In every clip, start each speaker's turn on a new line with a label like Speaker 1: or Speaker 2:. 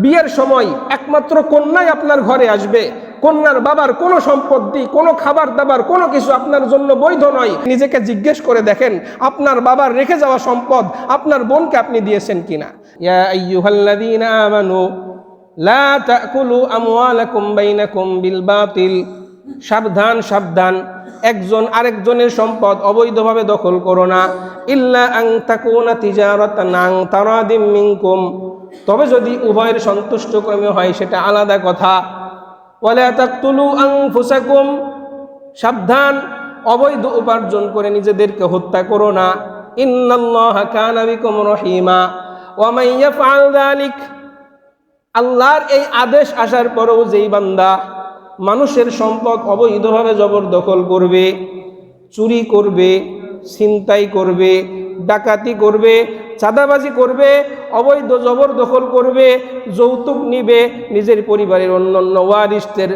Speaker 1: বিয়ের সময় একমাত্র কন্যাই আপনার ঘরে আসবে। কন্যার বাবার কোনো সম্পত্তি, কোনো খাবার দাবার, কোনো কিছু আপনার জন্য বৈধ নয়। নিজেকে জিজ্ঞেস করে দেখেন, আপনার বাবার রেখে যাওয়া সম্পদ আপনার বোনকে আপনি দিয়েছেন কিনা। ইয়া আইয়ুহাল্লাযীনা আমানু লা তাকুলু আমওয়ালাকুম বাইনাকুম বিল বাতিল। সাবধান সাবধান, একজন আরেকজনের সম্পদ অবৈধভাবে দখল করো না। ইল্লা আন তাকুনা তিজারাতান আন তারাদিম মিনকুম, তবে যদি উভয়ের সন্তুষ্টক্রমে হয় সেটা আলাদা কথা। ওয়ালা তাকতুলু আনফুসাকুম, সাবধান, অবৈধ উপার্জন করে নিজেদেরকে হত্যা করো না। ইন্নাল্লাহা কানা বিকুম রহিমা ওয়া মান ইয়াফআল যালিক, আল্লাহর এই আদেশ আসার পরেও যেই বান্দা মানুষের সম্পদ অবৈধভাবে জবরদখল করবে, চুরি করবে, ছিনতাই করবে, ডাকাতি করবে, চাঁদাবাজি করবে, অবৈধ জবরদখল করবে, যৌতুক নিবে, নিজের পরিবারের অন্যান্য ওয়ারিসদের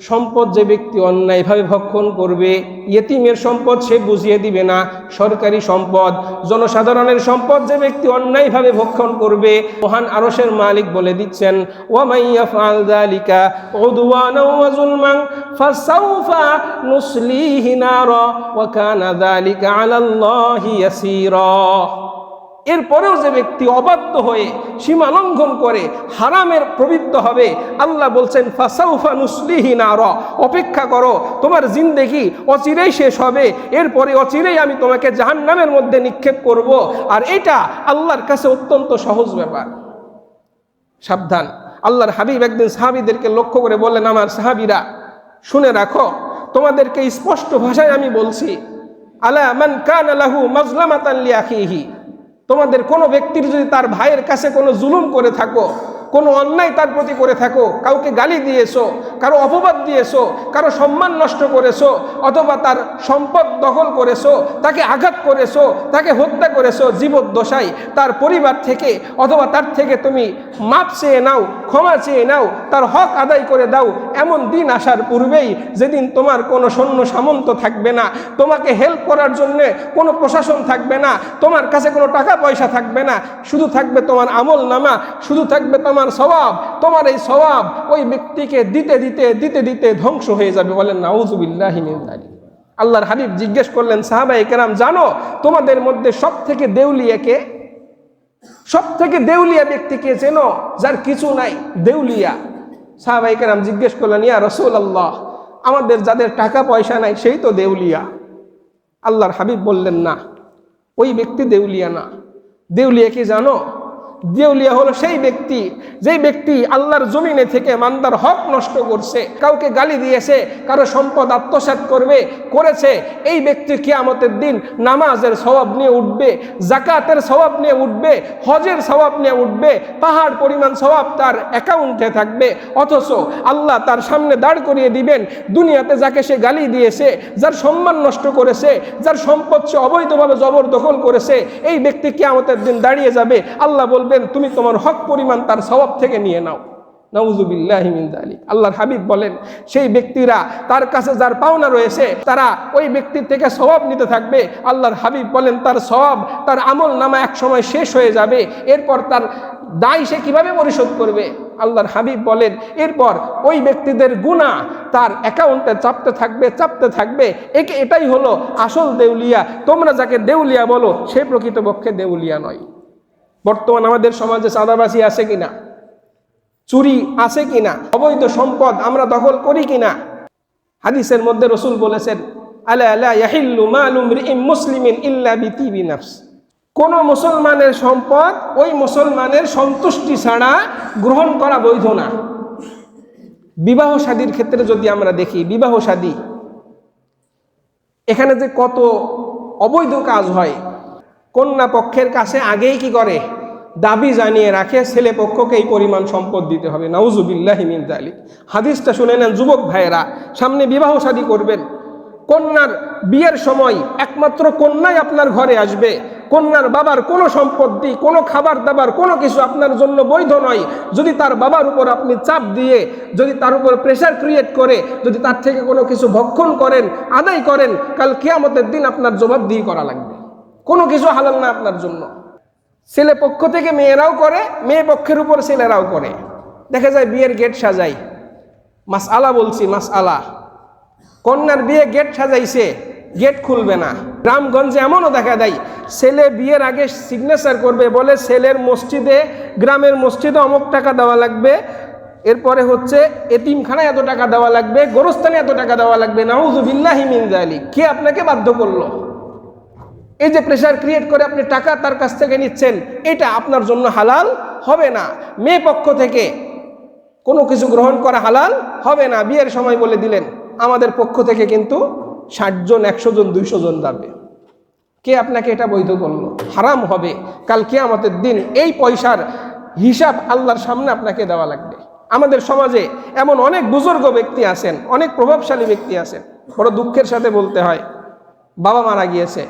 Speaker 1: সম্পদ যে ব্যক্তি অন্যায়ভাবে ভক্ষণ করবে, ইয়েতিমের সম্পদ সে বুঝিয়ে দিবে না, সরকারি সম্পদ, জনসাধারণের সম্পদ যে ব্যক্তি অন্যায়ভাবে ভক্ষণ করবে, মহান আরশের মালিক বলে দিচ্ছেন, ওয়া মান ইয়াফআল যালিকা উদওয়ানাও ওয়া যুলমান ফাসাউফা নুসলিহি নারা ওয়া কানা যালিকা আলাল্লাহি ইয়াসীরা। এরপরেও যে ব্যক্তি অবাধ্য হয়ে সীমা লঙ্ঘন করে হারামের প্রবৃত্ত হবে, আল্লাহ বলছেন ফাসাউফা নুসলিহি নারা, অপেক্ষা করো, তোমার জিন্দেগি অচিরেই শেষ হবে, এরপরে অচিরেই আমি তোমাকে জাহান্নামের মধ্যে নিক্ষেপ করব। আর এটা আল্লাহর কাছে অত্যন্ত সহজ ব্যাপার। সাবধান। আল্লাহর হাবিব একদিন সাহাবীদেরকে লক্ষ্য করে বললেন, আমার সাহাবীরা শুনে রাখো, তোমাদেরকে স্পষ্ট ভাষায় আমি বলছি, আলা মান কানা লাহু মাজলামাতান লিআখিহি, তোমাদের কোনো ব্যক্তির যদি তার ভাইয়ের কাছে কোনো জুলুম করে থাকো, কোনো অন্যায় তার প্রতি করে থাকো, কাউকে গালি দিয়েছো, কারো অপবাদ দিয়েছো, কারো সম্মান নষ্ট করেছো, অথবা তার সম্পদ দখল করেছো, তাকে আঘাত করেছো, তাকে হত্যা করেছো জীবদ্দশায়, তার পরিবার থেকে অথবা তার থেকে তুমি মাপ চেয়ে নাও, ক্ষমা চেয়ে নাও, তার হক আদায় করে দাও। এমন দিন আসার পূর্বেই যেদিন তোমার কোনো সৈন্য সামন্ত থাকবে না, তোমাকে হেল্প করার জন্য কোনো প্রশাসন থাকবে না, তোমার কাছে কোনো টাকা পয়সা থাকবে না, শুধু থাকবে তোমার আমল নামা, শুধু থাকবে তোমার সওয়াব। তোমার এই সওয়াব ওই ব্যক্তিকে দিতে দিতে দিতে দিতে ধ্বংস হয়ে যাবে। বলেন নাউযুবিল্লাহি মিন যালিক। আল্লাহর হাবিব জিজ্ঞেস করলেন, সাহাবায়ে কেরাম জানো তোমাদের মধ্যে সবথেকে দেউলিয়া কে? সবথেকে দেউলিয়া ব্যক্তিকে চেনো? যার কিছু নাই, দেউলিয়া। সাহাবায়ে কেরাম জিজ্ঞেস করলেন, ইয়া রাসূলুল্লাহ, আমাদের যাদের টাকা পয়সা নাই সেই তো দেউলিয়া। আল্লাহর হাবিব বললেন, না, ওই ব্যক্তি দেউলিয়া না। দেউলিয়া কি জানো? দেউলিয়া হলো সেই ব্যক্তি যেই ব্যক্তি আল্লাহর জমিনে থেকে মান্দার হক নষ্ট করছে, কাউকে গালি দিয়েছে, কারো সম্পদ আত্মসাৎ করেছে। এই ব্যক্তি কিয়ামতের দিন নামাজের সওয়াব নিয়ে উঠবে, যাকাতের সওয়াব নিয়ে উঠবে, হজের সওয়াব নিয়ে উঠবে, পাহাড় পরিমাণ সওয়াব তার অ্যাকাউন্টে থাকবে। অথচ আল্লাহ তার সামনে দাঁড় করিয়ে দিবেন দুনিয়াতে যাকে সে গালি দিয়েছে, যার সম্মান নষ্ট করেছে, যার সম্পদ সে অবৈধভাবে জবরদখল করেছে, এই ব্যক্তি কিয়ামতের দিন দাঁড়িয়ে যাবে। আল্লাহ বলবেন, তুমি তোমার হক পরিমাণ তার সওয়াব থেকে নিয়ে নাও। নাউযুবিল্লাহি মিন যালিক। আল্লাহর হাবিব বলেন, সেই ব্যক্তিরা তার কাছে যার পাওনা রয়েছে তারা ওই ব্যক্তির থেকে সওয়াব নিতে থাকবে। আল্লাহর হাবিব বলেন, তার সওয়াব, তার আমল নামা এক সময় শেষ হয়ে যাবে। এরপর তার দায় সে কিভাবে পরিশোধ করবে? আল্লাহর হাবিব বলেন, এরপর ওই ব্যক্তিদের গুনাহ তার অ্যাকাউন্টে চাপতে থাকবে। এটাই হলো আসল দেউলিয়া। তোমরা যাকে দেউলিয়া বলো সে প্রকৃতপক্ষে দেউলিয়া নয়। বর্তমান আমাদের সমাজে চাঁদাবাজি আছে কিনা, চুরি আছে কিনা, অবৈধ সম্পদ আমরা দখল করি কিনা? হাদিসের মধ্যে রাসূল বলেছেন, আলা লা ইয়াহিল্লু মালু মরিইম মুসলিমিন ইল্লা বিতিবি নাফস, কোন মুসলমানের সম্পদ ওই মুসলমানের সন্তুষ্টি ছাড়া গ্রহণ করা বৈধ না। বিবাহ শাদীর ক্ষেত্রে যদি আমরা দেখি, বিবাহ শাদী এখানে যে কত অবৈধ কাজ হয়, কন্যা পক্ষের কাছে আগেই কি করে, দাবি জানিয়ে রাখে ছেলে পক্ষকে এই পরিমাণ সম্পদ দিতে হবে। নাউযুবিল্লাহি মিন যালিক। হাদিসটা শুনে নেন যুবক ভাইয়েরা, সামনে বিবাহ শাদী করবেন, কন্যার বিয়ের সময় একমাত্র কন্যাই আপনার ঘরে আসবে। কন্যার বাবার কোনো সম্পত্তি, কোনো খাবার দাবার, কোনো কিছু আপনার জন্য বৈধ নয়। যদি তার বাবার উপর আপনি চাপ দিয়ে, যদি তার উপর প্রেশার ক্রিয়েট করে, যদি তার থেকে কোনো কিছু ভক্ষণ করেন, আদায় করেন, কাল কিয়ামতের দিন আপনার জবাবদিহি করা লাগবে। কোনো কিছু হালাল না আপনার জন্য। ছেলে পক্ষ থেকে মেয়েরাও করে, মেয়ে পক্ষের উপর ছেলেরাও করে। দেখা যায় বিয়ের গেট সাজাই, মাসআলা বলছি, মাসআলা, কন্যার বিয়ে গেট সাজাইছে, গেট খুলবে না। গ্রামগঞ্জে এমনও দেখা দেয়, ছেলে বিয়ের আগে সিগনেচার করবে, বলে ছেলের মসজিদে, গ্রামের মসজিদে অমুক টাকা দেওয়া লাগবে, এরপরে হচ্ছে এতিমখানায় এত টাকা দেওয়া লাগবে, গোরস্থানে এত টাকা দেওয়া লাগবে। নাউযুবিল্লাহি মিন যালিক। কে আপনাকে বাধ্য করলো? এই যে প্রেশার ক্রিয়েট করে আপনি টাকা তার কাছ থেকে নিচ্ছেন, এটা আপনার জন্য হালাল হবে না। মেয়ে পক্ষ থেকে কোনো কিছু গ্রহণ করা হালাল হবে না। বিয়ের সময় বলে দিলেন আমাদের পক্ষ থেকে কিন্তু 60 জন, 100 জন, 200 জন যাবে। কে আপনাকে এটা বৈধ করলো? হারাম হবে। কাল কিয়ামতের দিন এই পয়সার হিসাব আল্লাহর সামনে আপনাকে দেওয়া লাগবে। আমাদের সমাজে এমন অনেক বুজুর্গ ব্যক্তি আছেন, অনেক প্রভাবশালী ব্যক্তি আছেন, বড় দুঃখের সাথে বলতে হয়, বাবা মারা গিয়েছে,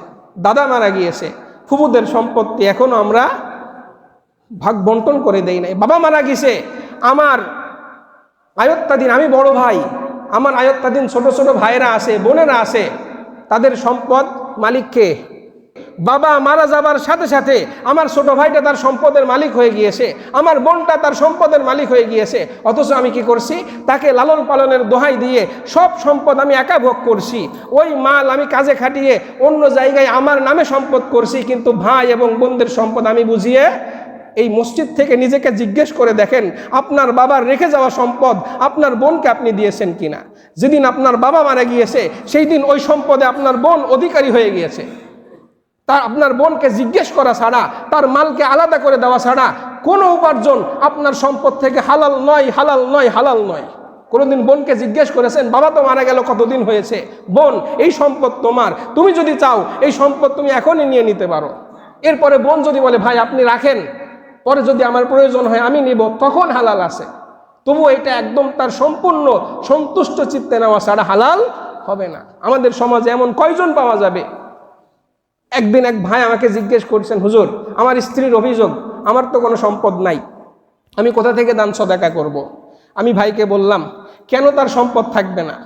Speaker 1: দাদা মারা গিয়েছে, ফুফুদের সম্পত্তি এখনো আমরা ভাগ বন্টন করে দেই নাই। বাবা মারা গেছে, আমার আয়ত্তাধীন, আমি বড় ভাই, আমার আয়ত্তাধীন ছোট ছোট ভাইয়েরা আছে, বোনেরা আছে, তাদের সম্পদ মালিক কে? বাবা মারা যাবার সাথে সাথে আমার ছোট ভাইটা তার সম্পদের মালিক হয়ে গিয়েছে, আমার বোনটা তার সম্পদের মালিক হয়ে গিয়েছে, অথচ আমি কি করছি? তাকে লালন পালনের দোহাই দিয়ে সব সম্পদ আমি একা ভোগ করছি। ওই মাল আমি কাজে খাটিয়ে অন্য জায়গায় আমার নামে সম্পদ করছি, কিন্তু ভাই এবং বোনদের সম্পদ আমি বুঝিয়ে। এই মসজিদ থেকে নিজেকে জিজ্ঞেস করে দেখেন, আপনার বাবার রেখে যাওয়া সম্পদ আপনার বোনকে আপনি দিয়েছেন কিনা? যেদিন আপনার বাবা মারা গিয়েছে সেই দিন ওই সম্পদে আপনার বোন অধিকারী হয়ে গিয়েছে। তার আপনার বোনকে জিজ্ঞেস করা ছাড়া, তার মালকে আলাদা করে দেওয়া ছাড়া কোনো উপার্জন আপনার সম্পদ থেকে হালাল নয়, হালাল নয়, হালাল নয়। কোনোদিন বোনকে জিজ্ঞেস করেছেন, বাবা তো মারা গেল কতদিন হয়েছে, বোন এই সম্পদ তোমার, তুমি যদি চাও এই সম্পদ তুমি এখনই নিয়ে নিতে পারো। এরপরে বোন যদি বলে ভাই আপনি রাখেন, পরে যদি আমার প্রয়োজন হয় আমি নিব, তখন হালাল আছে। তবু এটা একদম তার সম্পূর্ণ সন্তুষ্ট চিত্তে নেওয়া ছাড়া হালাল হবে না। আমাদের সমাজে এমন কয়জন পাওয়া যাবে? একদিন এক ভাই আমাকে জিজ্ঞেস করছেন, হুজুর আমার স্ত্রীর অভিযোগ আমার তো কোনো সম্পদ নাই, আমি কোথা থেকে দান সদাকা করব? আমি ভাইকে বললাম, কেন তার সম্পদ থাকবে না?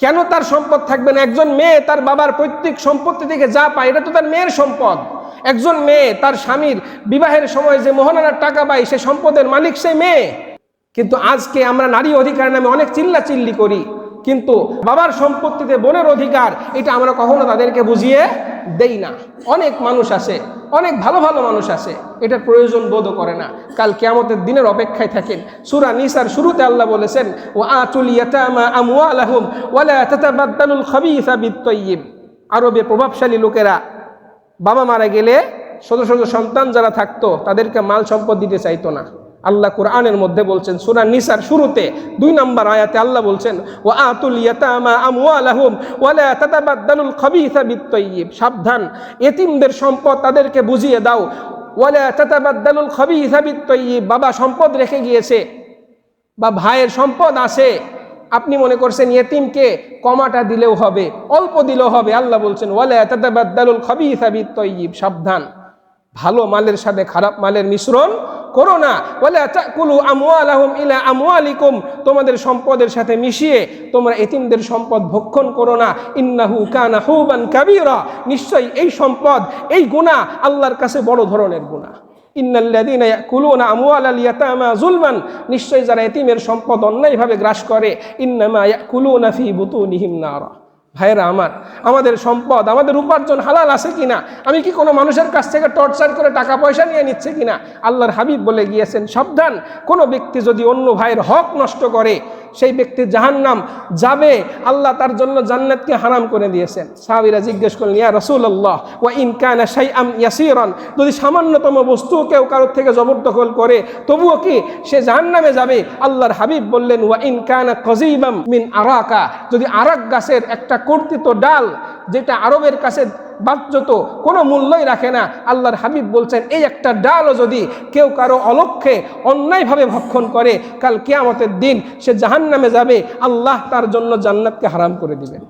Speaker 1: কেন তার সম্পদ থাকবে না? একজন মেয়ে তার বাবার পৈতৃক সম্পত্তি থেকে যা পায় এটা তো তার মেয়ের সম্পদ। একজন মেয়ে তার স্বামীর বিবাহের সময় যে মোহনার টাকা পায় সে সম্পদের মালিক সে মেয়ে। কিন্তু আজকে আমরা নারী অধিকার নামে অনেক চিল্লাচিল্লি করি, কিন্তু বাবার সম্পত্তিতে বোনের অধিকার এটা আমরা কখনো তাদেরকে বুঝিয়ে দেই না। অনেক মানুষ আছে, অনেক ভালো ভালো মানুষ আছে, এটার প্রয়োজন বোধ করে না, কাল কিয়ামতের দিনের অপেক্ষায় থাকেন। সূরা নিসার শুরুতে আল্লাহ বলেছেন, ওয়া আতুল ইয়াতামা আমওয়ালাহুম ওয়ালা তাতাবাদদালুল খাবিসা বিত-তাইয়্যিব। আরবে প্রভাবশালী লোকেরা বাবা মারা গেলে ছোট ছোট সন্তান যারা থাকতো তাদেরকে মাল সম্পদ দিতে চাইতো না। আল্লাহ কোরআনের মধ্যে বলছেন, সূরা নিসার শুরুতে 2 নম্বর আয়াতে আল্লাহ বলছেন, ওয়া আতুল ইয়াতামা আমওয়ালাহুম ওয়ালা তাতাবাদদালুল খাবিসা বিত-তাইয়্যিব। সাবধান, এতিমদের সম্পদ তাদেরকে বুঝিয়ে দাও। ওয়ালা তাতাবাদদালুল খাবিসা বিত-তাইয়্যিব। বাবা সম্পদ রেখে গিয়েছে বা ভাইয়ের সম্পদ আছে, আপনি মনে করছেন এতিমকে কমাটা দিলেও হবে, অল্প দিলেও হবে। আল্লাহ বলছেন, ওয়ালা তাতাবাদদালুল খাবিসা বিত-তাইয়্যিব। সাবধান, ভালো মালের সাথে খারাপ মালের মিশ্রণ করো না। ওয়ালা তাকুলু আমওয়ালাহুম ইলা আমওয়ালিকুম। তোমাদের সম্পদের সাথে মিশিয়ে তোমরা এতিমদের সম্পদ ভক্ষণ করো না। ইন্নাহু কানা হুবান কাবীরা। নিশ্চয়ই এই সম্পদ, এই গুনাহ আল্লাহর কাছে বড় ধরনের গুনাহ। ইন্নাল্লাযীনা ইয়াকুলুনা আমওয়ালাল ইয়াতামা যুলমান। নিশ্চয়ই যারা এতিমের সম্পদ অন্যায়ভাবে গ্রাস করে, ইন্নামা ইয়াকুলুনা ফি বুতুনিহিম নারা। ভাইরা আমার, আমাদের সম্পদ, আমাদের উপার্জন হালাল আছে কিনা? আমি কি কোনো মানুষের কাছ থেকে টর্চার করে টাকা পয়সা নিয়ে নিচ্ছে কিনা? আল্লাহর হাবিব বলে গিয়েছেন, সাবধান, কোনো ব্যক্তি যদি অন্য ভাইয়ের হক নষ্ট করে সেই ব্যক্তি জাহান্নাম যাবে। আল্লাহ তার জন্য জান্নাতকে হারাম করে দিয়েছেন। সাহাবীরা জিজ্ঞেস করলেন, ইয়া রাসূলুল্লাহ ওয়া ইন কানা শাইআন ইয়াসীরান। যদি সামান্যতম বস্তু কেউ কারোর থেকে জবরদখল করে তবুও কি সে জাহান্নামে যাবে? আল্লাহর হাবিব বললেন, ওয়া ইন কানা কাযীবাম মিন আরাকা। যদি আরাক গাছের একটা কর্তিত ডাল, যেটা আরবের কাছে বাহ্যত কোনো মূল্যই রাখে না, আল্লাহর হাবিব বলছেন এই একটা ডালও যদি কেউ কারো অলক্ষ্যে অন্যায়ভাবে ভক্ষণ করে, কাল কিয়ামতের দিন সে জাহান্নামে যাবে, আল্লাহ তার জন্য জান্নাতকে হারাম করে দিবেন।